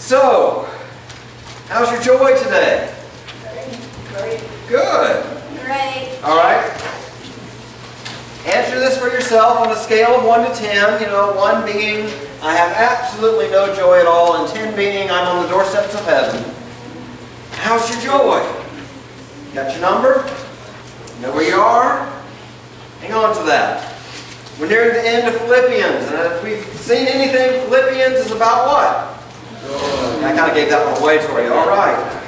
So, how's your joy today? Great. Good. Great. All right. Answer this for yourself on a scale of 1 to 10. 1 being I have absolutely no joy at all, and 10 being I'm on the doorsteps of heaven. How's your joy? You got your number? You know where you are? Hang on to that. We're nearing the end of Philippians, and if we've seen anything, Philippians is about what? Joy. I kind of gave that one away for you. All right.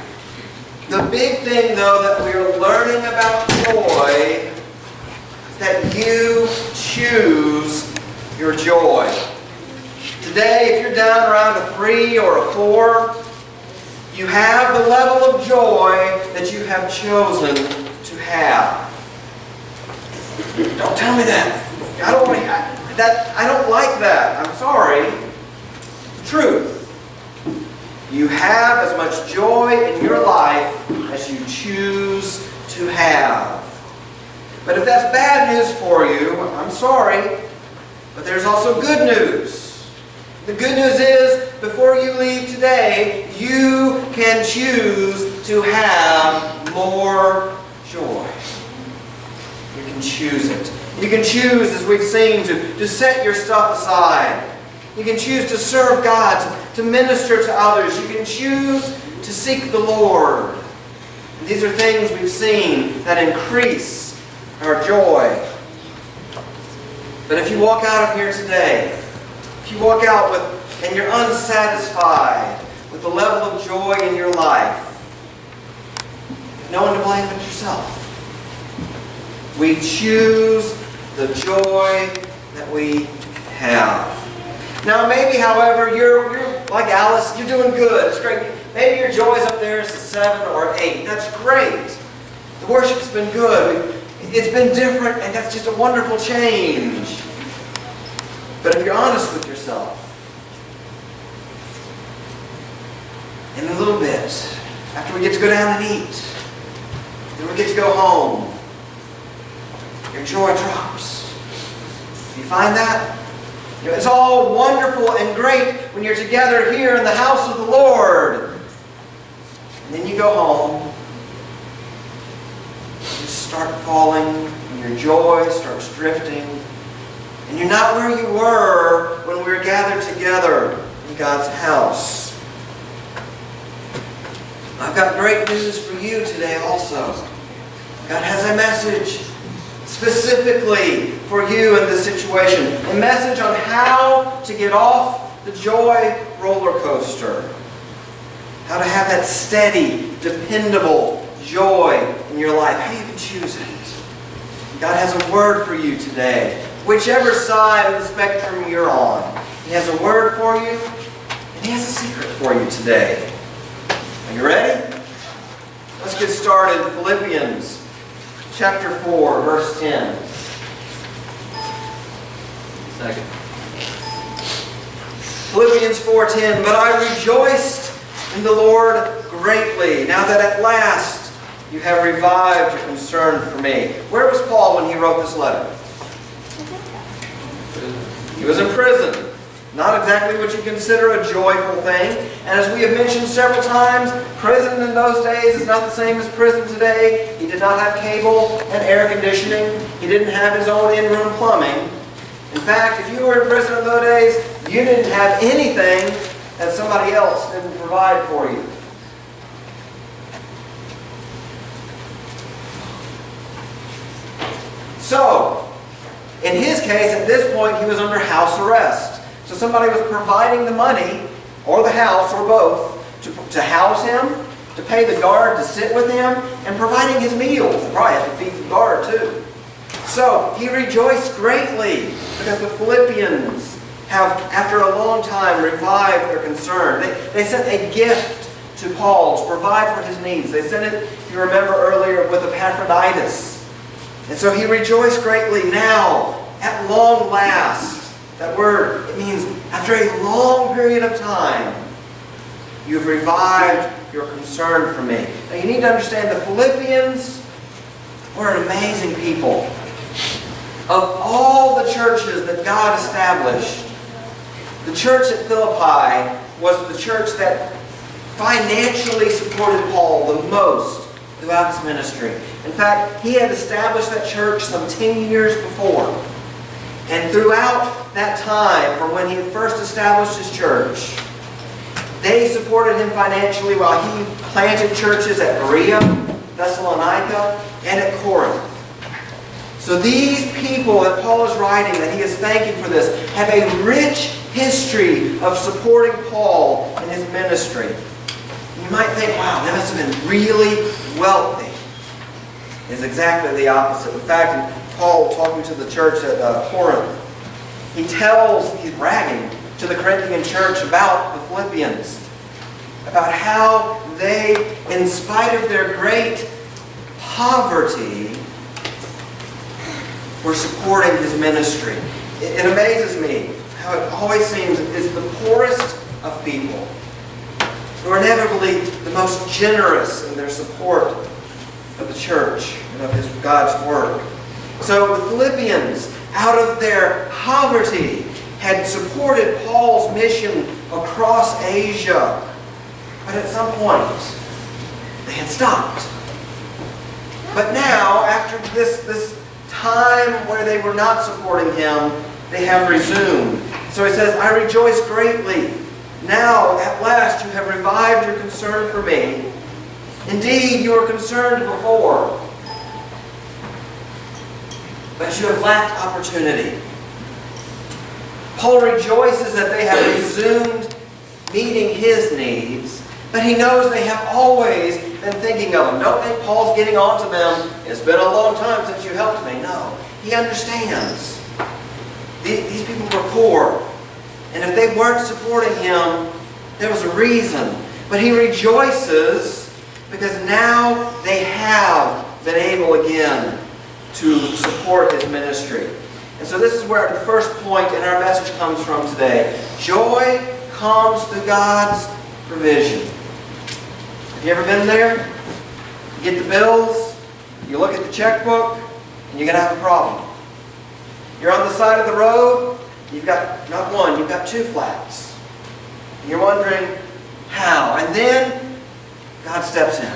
The big thing, though, that we are learning about joy is that you choose your joy. Today, if you're down around a 3 or a 4, you have the level of joy that you have chosen to have. Don't tell me that. I don't like that. I'm sorry. Truth. You have as much joy in your life as you choose to have. But if that's bad news for you, I'm sorry, but there's also good news. The good news is, before you leave today, you can choose to have more joy. You can choose it. You can choose, as we've seen, to set your stuff aside. You can choose to serve God, to minister to others. You can choose to seek the Lord. And these are things we've seen that increase our joy. But if you walk out of here today, if you walk out and you're unsatisfied with the level of joy in your life, no one to blame but yourself. We choose the joy that we have. Now maybe, however, you're like Alice, you're doing good. It's great. Maybe your joy's up there as a 7 or 8. That's great. The worship's been good. It's been different, and that's just a wonderful change. But if you're honest with yourself, in a little bit, after we get to go down and eat, then we get to go home, your joy drops. Do you find that? It's all wonderful and great when you're together here in the house of the Lord. And then you go home, you start falling, and your joy starts drifting, and you're not where you were when we were gathered together in God's house. I've got great news for you today also. God has a message specifically for you in this situation. A message on how to get off the joy roller coaster. How to have that steady, dependable joy in your life. How you can choose it. God has a word for you today. Whichever side of the spectrum you're on, He has a word for you, and He has a secret for you today. Are you ready? Let's get started. Philippians chapter 4, verse 10. Second. Philippians 4:10. But I rejoiced in the Lord greatly, now that at last you have revived your concern for me. Where was Paul when he wrote this letter? He was in prison. Not exactly what you consider a joyful thing. And as we have mentioned several times, prison in those days is not the same as prison today. He did not have cable and air conditioning. He didn't have his own in-room plumbing. In fact, if you were in prison in those days, you didn't have anything that somebody else didn't provide for you. So, in his case, at this point, he was under house arrest. So somebody was providing the money, or the house, or both, to house him, to pay the guard to sit with him, and providing his meals. They probably had to feed the guard too. So he rejoiced greatly because the Philippians have, after a long time, revived their concern. They sent a gift to Paul to provide for his needs. They sent it, if you remember earlier, with Epaphroditus. And so he rejoiced greatly now, at long last. That word, it means after a long period of time, you've revived your concern for me. Now you need to understand the Philippians were an amazing people. Of all the churches that God established, the church at Philippi was the church that financially supported Paul the most throughout his ministry. In fact, he had established that church some 10 years before. And throughout that time, from when he had first established his church, they supported him financially while he planted churches at Berea, Thessalonica, and at Corinth. So these people that Paul is writing, that he is thanking for this, have a rich history of supporting Paul in his ministry. You might think, wow, they must have been really wealthy. It's exactly the opposite. In fact, Paul, talking to the church at Corinth, he's bragging to the Corinthian church about the Philippians, about how they, in spite of their great poverty, were supporting his ministry. It amazes me how it always seems it's the poorest of people who are inevitably the most generous in their support of the church and of God's work. So the Philippians, out of their poverty, had supported Paul's mission across Asia. But at some point, they had stopped. But now, after this time where they were not supporting him, they have resumed. So he says, I rejoice greatly. Now, at last, you have revived your concern for me. Indeed, you were concerned before, but you have lacked opportunity. Paul rejoices that they have resumed meeting his needs, but he knows they have always been thinking of him. Don't think Paul's getting on to them. It's been a long time since you helped me. No, he understands. These people were poor, and if they weren't supporting him, there was a reason. But he rejoices because now they have been able again to support his ministry. And so this is where the first point in our message comes from today. Joy comes through God's provision. Have you ever been there? You get the bills, you look at the checkbook, and you're going to have a problem. You're on the side of the road, you've got not one, you've got two flats. And you're wondering how. And then God steps in.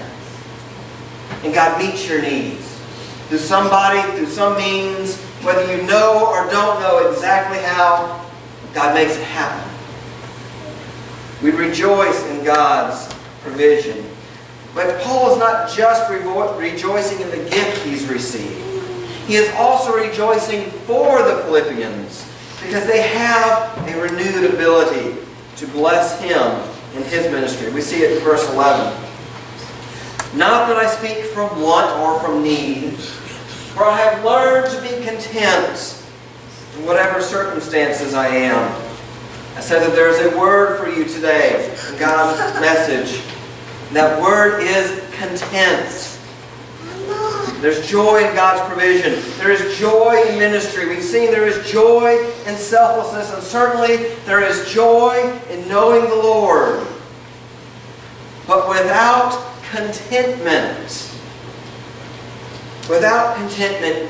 And God meets your needs. Through somebody, through some means, whether you know or don't know exactly how, God makes it happen. We rejoice in God's provision. But Paul is not just rejoicing in the gift he's received. He is also rejoicing for the Philippians because they have a renewed ability to bless him in his ministry. We see it in verse 11. Not that I speak from want or from need, for I have learned to be content in whatever circumstances I am. I said that there is a word for you today in God's message. And that word is content. There's joy in God's provision. There is joy in ministry. We've seen there is joy in selflessness, and certainly there is joy in knowing the Lord. But without contentment,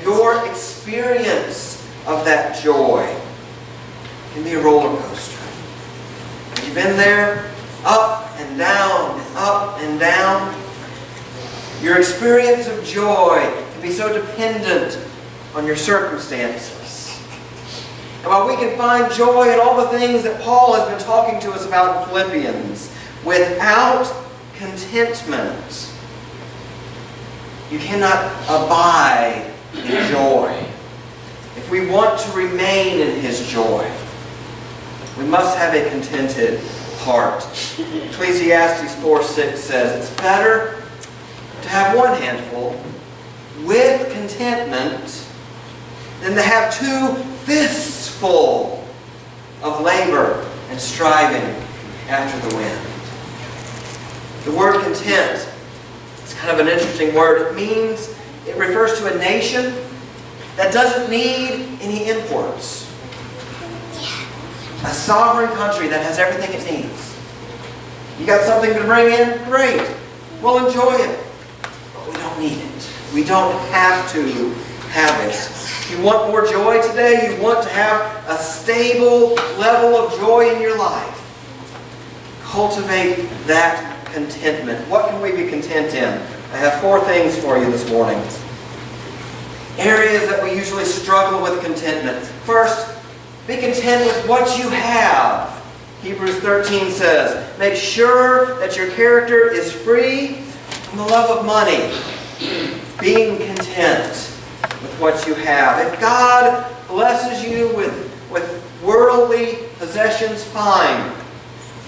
your experience of that joy can be a roller coaster. Have you been there? Up and down, up and down. Your experience of joy can be so dependent on your circumstances. And while we can find joy in all the things that Paul has been talking to us about in Philippians, without contentment, you cannot abide in joy. If we want to remain in his joy, we must have a contented heart. Ecclesiastes 4:6 says, it's better to have one handful with contentment than to have 2 fists full of labor and striving after the wind. The word content is kind of an interesting word. It refers to a nation that doesn't need any imports. A sovereign country that has everything it needs. You got something to bring in? Great. We'll enjoy it. But we don't need it. We don't have to have it. You want more joy today? You want to have a stable level of joy in your life? cultivate that contentment. What can we be content in? I have 4 things for you this morning. Areas that we usually struggle with contentment. First, be content with what you have. Hebrews 13 says, make sure that your character is free from the love of money. Being content with what you have. If God blesses you with worldly possessions, fine.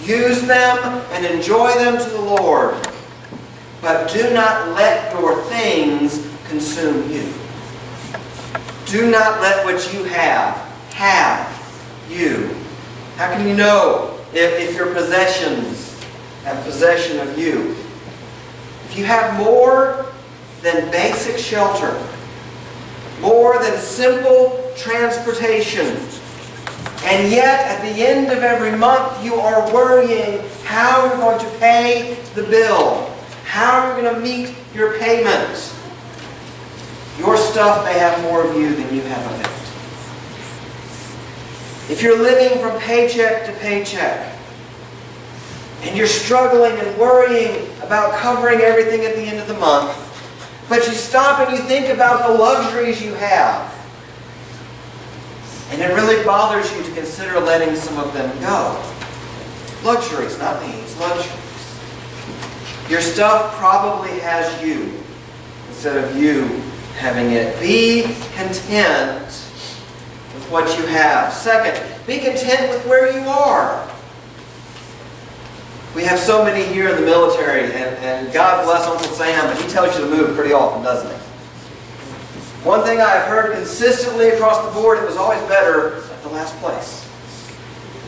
Use them and enjoy them to the Lord. But do not let your things consume you. Do not let what you have you. How can you know if your possessions have possession of you? If you have more than basic shelter, more than simple transportation, and yet at the end of every month you are worrying how you're going to pay the bill, how you're going to meet your payments. Your stuff may have more of you than you have of it. If you're living from paycheck to paycheck, and you're struggling and worrying about covering everything at the end of the month, but you stop and you think about the luxuries you have, and it really bothers you to consider letting some of them go. Luxuries, not needs, luxuries. Your stuff probably has you instead of you having it. Be content with what you have. Second, be content with where you are. We have so many here in the military, and God bless Uncle Sam, but he tells you to move pretty often, doesn't he? One thing I have heard consistently across the board, it was always better at the last place.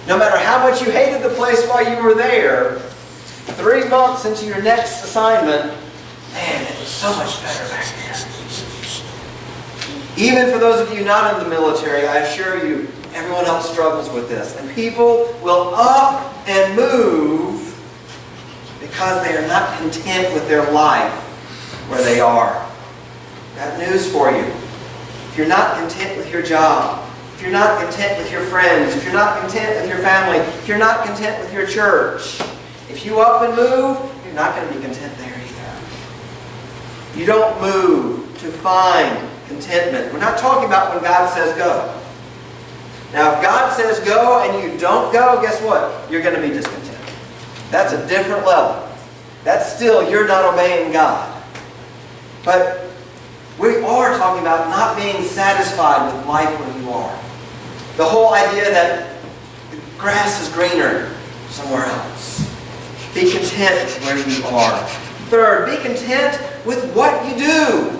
No matter how much you hated the place while you were there, 3 months into your next assignment, man, it was so much better back there. Even for those of you not in the military, I assure you, everyone else struggles with this. And people will up and move because they are not content with their life where they are. Got news for you. If you're not content with your job, if you're not content with your friends, if you're not content with your family, if you're not content with your church, if you up and move, you're not going to be content there either. You don't move to find contentment. We're not talking about when God says go. Now, if God says go and you don't go, guess what? You're going to be discontent. That's a different level. That's still, you're not obeying God. But we are talking about not being satisfied with life where you are. The whole idea that the grass is greener somewhere else. Be content where you are. Third, be content with what you do.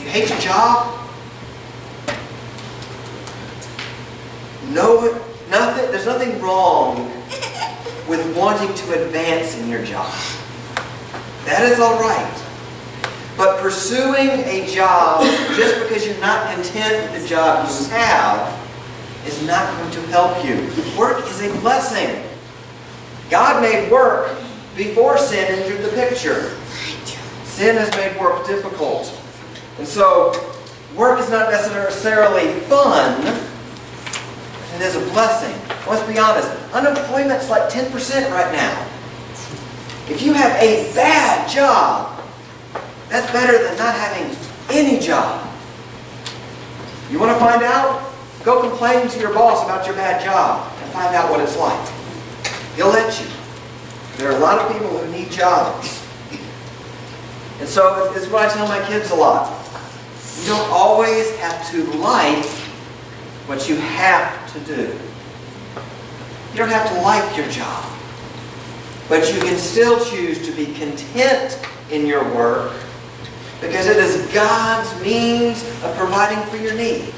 You hate your job? There's nothing wrong with wanting to advance in your job. That is all right. But pursuing a job just because you're not content with the job you have is not going to help you. Work is a blessing. God made work before sin entered the picture. Sin has made work difficult. And so, work is not necessarily fun. It is a blessing. Let's be honest. Unemployment's like 10% right now. If you have a bad job, that's better than not having any job. You want to find out? Go complain to your boss about your bad job and find out what it's like. He'll let you. There are a lot of people who need jobs. And so it's what I tell my kids a lot. You don't always have to like what you have to do. You don't have to like your job. But you can still choose to be content in your work because it is God's means of providing for your need.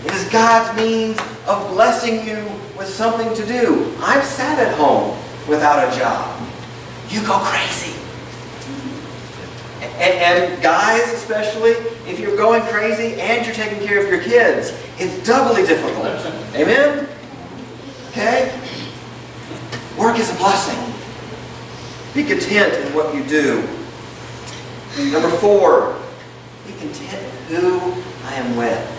It is God's means of blessing you with something to do. I've sat at home without a job. You go crazy. And guys especially, if you're going crazy and you're taking care of your kids, it's doubly difficult. Amen? Okay? Work is a blessing. Be content in what you do. Number 4, be content with who I am with.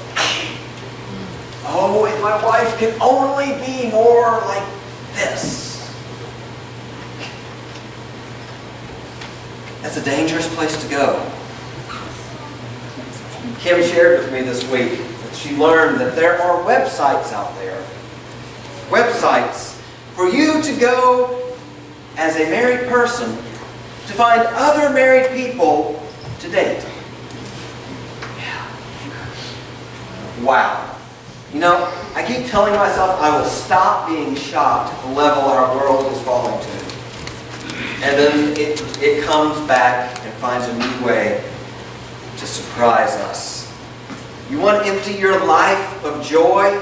Oh, if my wife can only be more like this. That's a dangerous place to go. Kim shared with me this week that she learned that there are websites out there. Websites for you to go as a married person to find other married people to date. Wow. You know, I keep telling myself I will stop being shocked at the level our world is falling to. And then it comes back and finds a new way to surprise us. You want to empty your life of joy?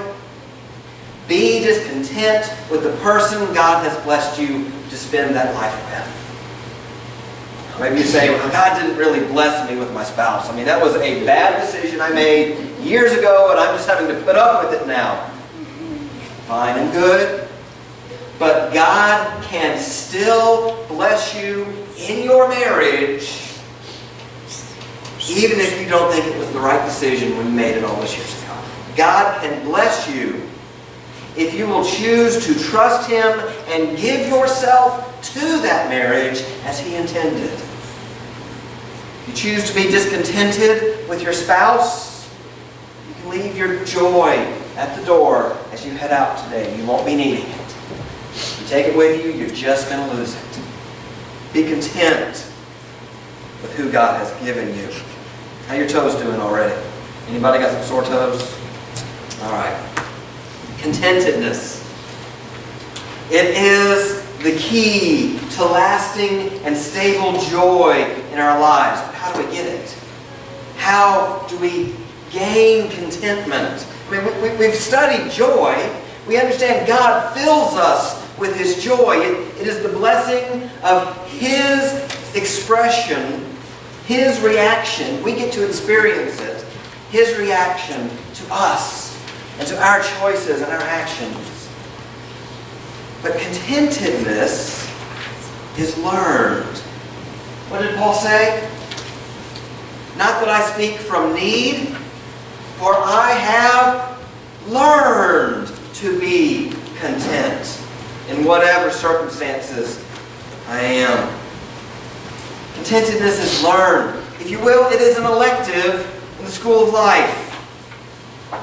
Be discontent with the person God has blessed you to spend that life with. Maybe you say, well, God didn't really bless me with my spouse. I mean, that was a bad decision I made years ago, and I'm just having to put up with it now. Fine and good. But God can still bless you in your marriage, even if you don't think it was the right decision when you made it all those years ago. God can bless you if you will choose to trust Him and give yourself to that marriage as He intended. If you choose to be discontented with your spouse, you can leave your joy at the door as you head out today. You won't be needing it. If you take it with you, you're just going to lose it. Be content with who God has given you. How your toes doing already? Anybody got some sore toes? All right. Contentedness. It is the key to lasting and stable joy in our lives. But how do we get it? How do we gain contentment? I mean, we've studied joy. We understand God fills us with His joy. It is the blessing of His expression, His reaction. We get to experience it. His reaction to us and to our choices and our actions. But contentedness is learned. What did Paul say? Not that I speak from need, for I have learned to be content in whatever circumstances I am. Contentedness is learned. If you will, it is an elective in the school of life.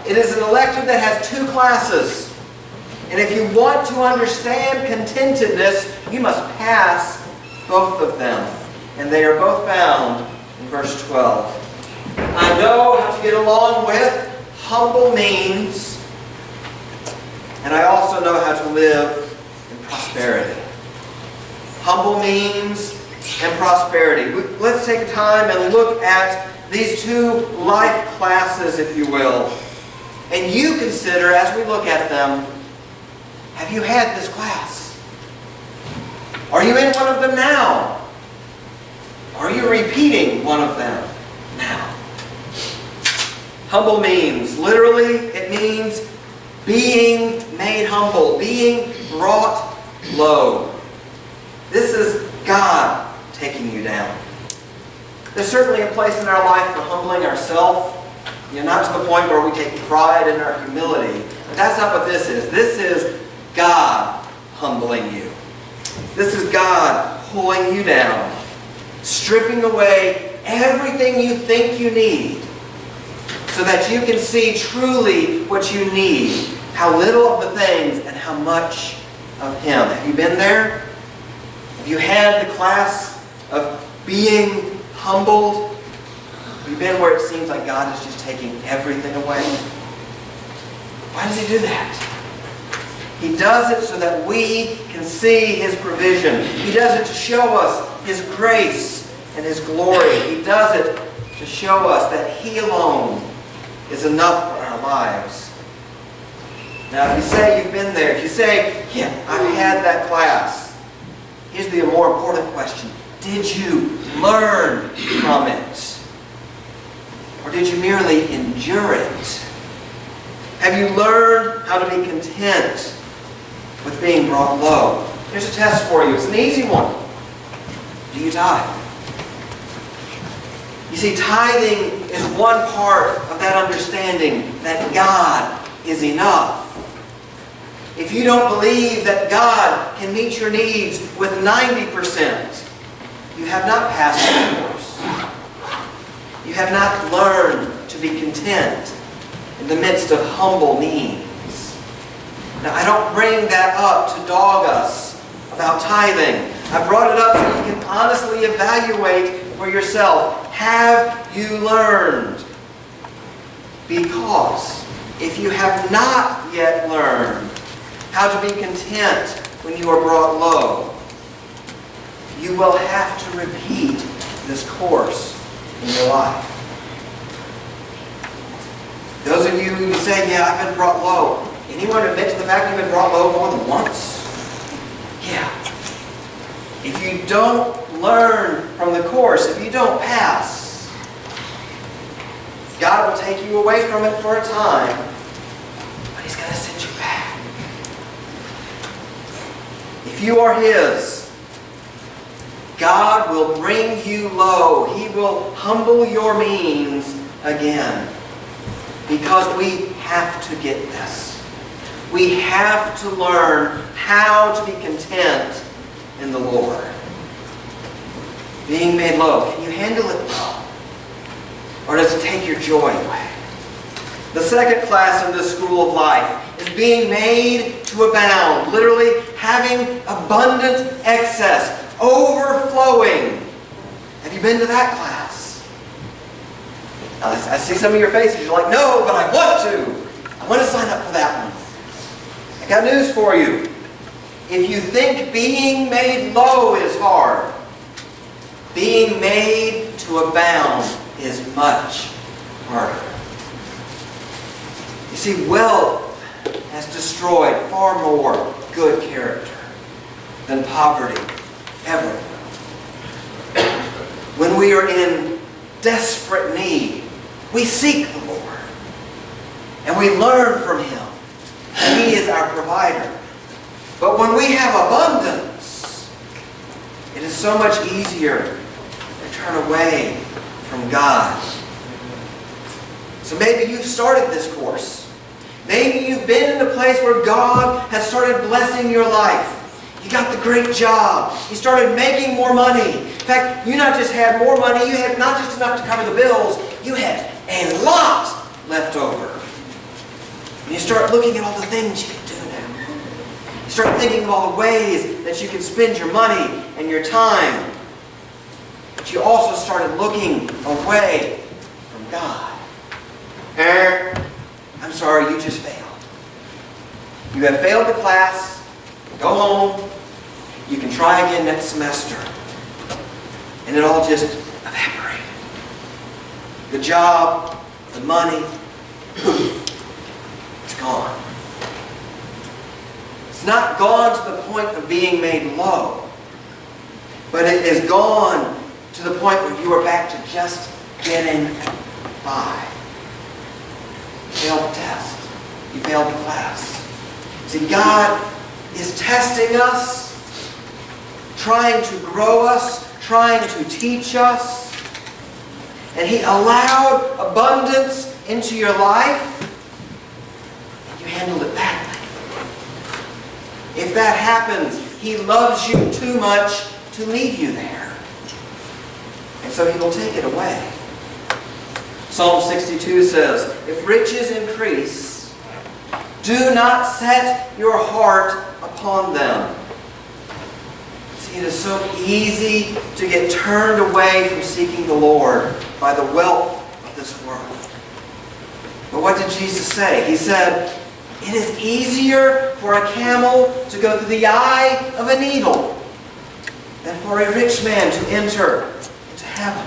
It is an elective that has 2 classes. And if you want to understand contentedness, you must pass both of them. And they are both found in verse 12. I know how to get along with humble means, and I also know how to live in prosperity. Humble means and prosperity. Let's take time and look at these 2 life classes, if you will. And you consider, as we look at them, have you had this class? Are you in one of them now? Are you repeating one of them now? Humble means, literally, it means being made humble, being brought low. This is God taking you down. There's certainly a place in our life for humbling ourselves. Not to the point where we take pride in our humility. But that's not what this is. This is God humbling you. This is God pulling you down, stripping away everything you think you need so that you can see truly what you need, how little of the things and how much of Him. Have you been there? Have you had the class of being humbled? Have you been where it seems like God is just taking everything away? Why does He do that? He does it so that we can see His provision. He does it to show us His grace and His glory. He does it to show us that He alone is enough for our lives. Now, if you say you've been there, if you say, yeah, I've had that class, here's the more important question. Did you learn from it? Or did you merely endure it? Have you learned how to be content with being brought low? Here's a test for you. It's an easy one. Do you tithe? You see, tithing is one part of that understanding that God is enough. If you don't believe that God can meet your needs with 90%, you have not passed the course. You have not learned to be content in the midst of humble means. Now, I don't bring that up to dog us about tithing. I brought it up so you can honestly evaluate for yourself. Have you learned? Because if you have not yet learned how to be content when you are brought low, you will have to repeat this course in your life. Those of you who say, yeah, I've been brought low. Anyone admit to the fact you've been brought low more than once? Yeah. If you don't learn from the course, if you don't pass, God will take you away from it for a time, but He's going to send you back. If you are His, God will bring you low. He will humble your means again. Because we have to get this. We have to learn how to be content in the Lord. Being made low. Can you handle it well? Or does it take your joy away? The second class in this school of life is being made to abound. Literally having abundant excess. Overflowing. Have you been to that class? Now, I see some of your faces. You're like, no, but I want to. I want to sign up for that one. I got news for you. If you think being made low is hard, being made to abound is much harder. You see, wealth has destroyed far more good character than poverty ever will. When we are in desperate need, we seek the Lord. And we learn from Him. He is our provider. But when we have abundance, it is so much easier to turn away from God. So maybe you've started this course. Maybe you've been in a place where God has started blessing your life. You got the great job. You started making more money. In fact, you not just had more money, you had not just enough to cover the bills, you had a lot left over. And you start looking at all the things you can do now. You start thinking of all the ways that you can spend your money and your time. But you also started looking away from God. I'm sorry, you just failed. You have failed the class. Go home. You can try again next semester. And it all just evaporated. The job, the money, it's gone. It's not gone to the point of being made low, but it is gone to the point where you are back to just getting by. You failed the test. You failed the class. See, God is testing us, trying to grow us, trying to teach us. And He allowed abundance into your life, and you handled it badly. If that happens, He loves you too much to leave you there. And so He will take it away. Psalm 62 says, if riches increase, do not set your heart upon them. See, it is so easy to get turned away from seeking the Lord by the wealth of this world. But what did Jesus say? He said, it is easier for a camel to go through the eye of a needle than for a rich man to enter into heaven.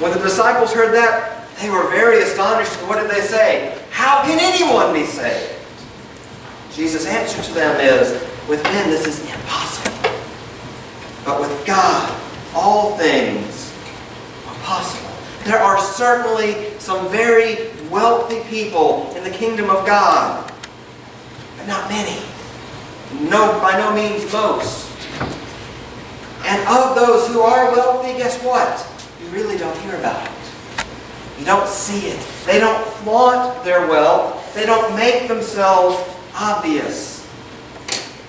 When the disciples heard that, they were very astonished. And what did they say? How can anyone be saved? Jesus' answer to them is, with men this is impossible. But with God, all things are possible. There are certainly some very wealthy people in the kingdom of God, but not many. No, by no means most. And of those who are wealthy, guess what? You really don't hear about it. You don't see it. They don't flaunt their wealth. They don't make themselves obvious.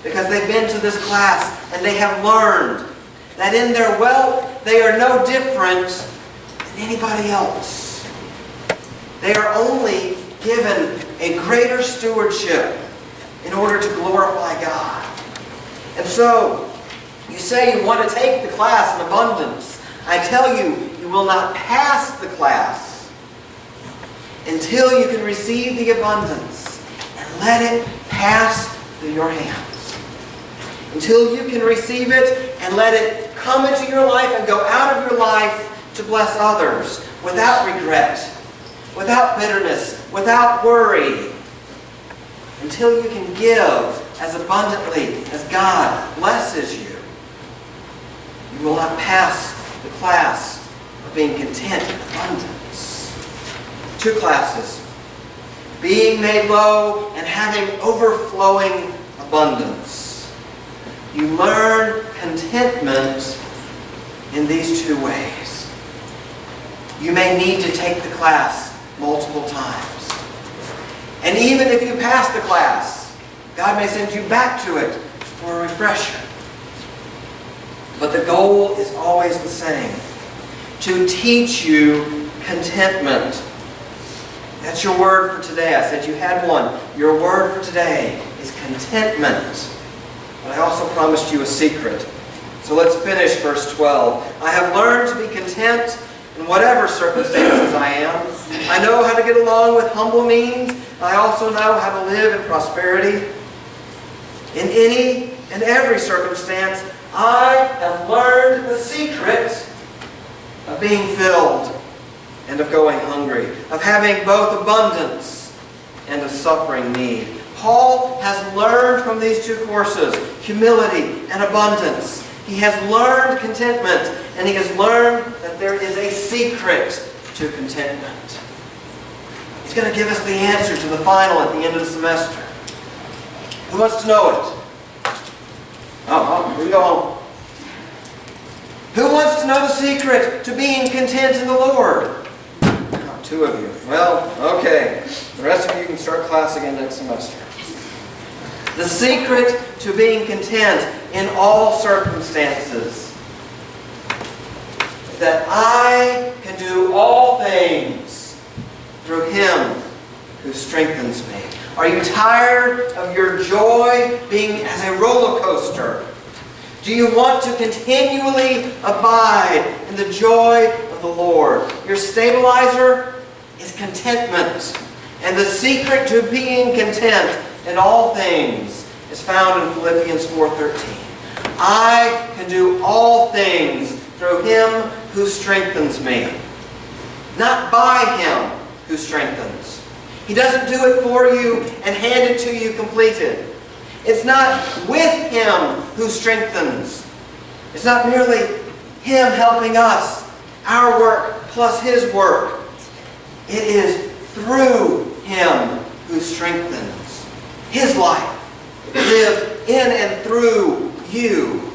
Because they've been to this class and they have learned that in their wealth they are no different than anybody else. They are only given a greater stewardship in order to glorify God. And so, you say you want to take the class in abundance. I tell you, you will not pass the class until you can receive the abundance and let it pass through your hands. Until you can receive it and let it come into your life and go out of your life to bless others without regret, without bitterness, without worry. Until you can give as abundantly as God blesses you. You will not pass the class of being content in abundance. 2 classes. Being made low and having overflowing abundance. You learn contentment in these 2 ways. You may need to take the class multiple times. And even if you pass the class, God may send you back to it for a refresher. But the goal is always the same. To teach you contentment. That's your word for today. I said you had one. Your word for today is contentment. But I also promised you a secret. So let's finish verse 12. I have learned to be content in whatever circumstances I am. I know how to get along with humble means. I also know how to live in prosperity. In any and every circumstance, I have learned the secret of being filled and of going hungry, of having both abundance and of suffering need. Paul has learned from these 2 courses, humility and abundance. He has learned contentment, and he has learned that there is a secret to contentment. He's going to give us the answer to the final at the end of the semester. Who wants to know it? We go home. Who wants to know the secret to being content in the Lord? 2 of you. Well, okay. The rest of you can start class again next semester. The secret to being content in all circumstances is that I can do all things through Him who strengthens me. Are you tired of your joy being as a roller coaster? Do you want to continually abide in the joy of the Lord? Your stabilizer is contentment. And the secret to being content in all things is found in Philippians 4:13. I can do all things through Him who strengthens me. Not by Him who strengthens. He doesn't do it for you and hand it to you completed. It's not with Him who strengthens. It's not merely Him helping us, our work plus His work. It is through Him who strengthens. His life lived in and through you.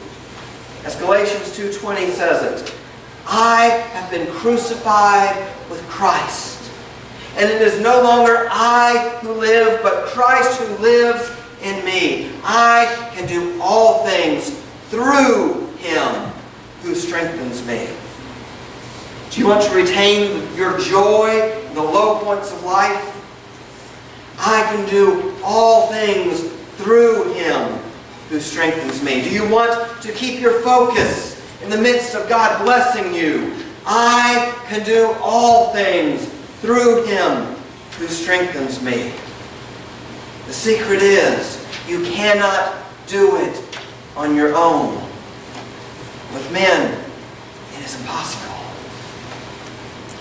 As Galatians 2:20 says it, I have been crucified with Christ. And it is no longer I who live, but Christ who lives in me. I can do all things through Him who strengthens me. Do you want to retain your joy in the low points of life? I can do all things through Him who strengthens me. Do you want to keep your focus in the midst of God blessing you? I can do all things through Him who strengthens me. The secret is you cannot do it on your own. With men, it is impossible.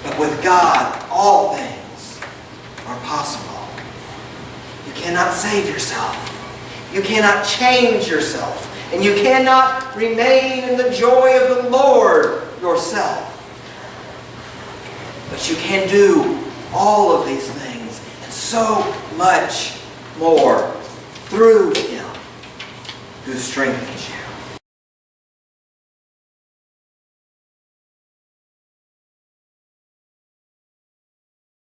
But with God, all things are possible. You cannot save yourself. You cannot change yourself. And you cannot remain in the joy of the Lord yourself. But you can do all of these things and so much more through Him who strengthens you.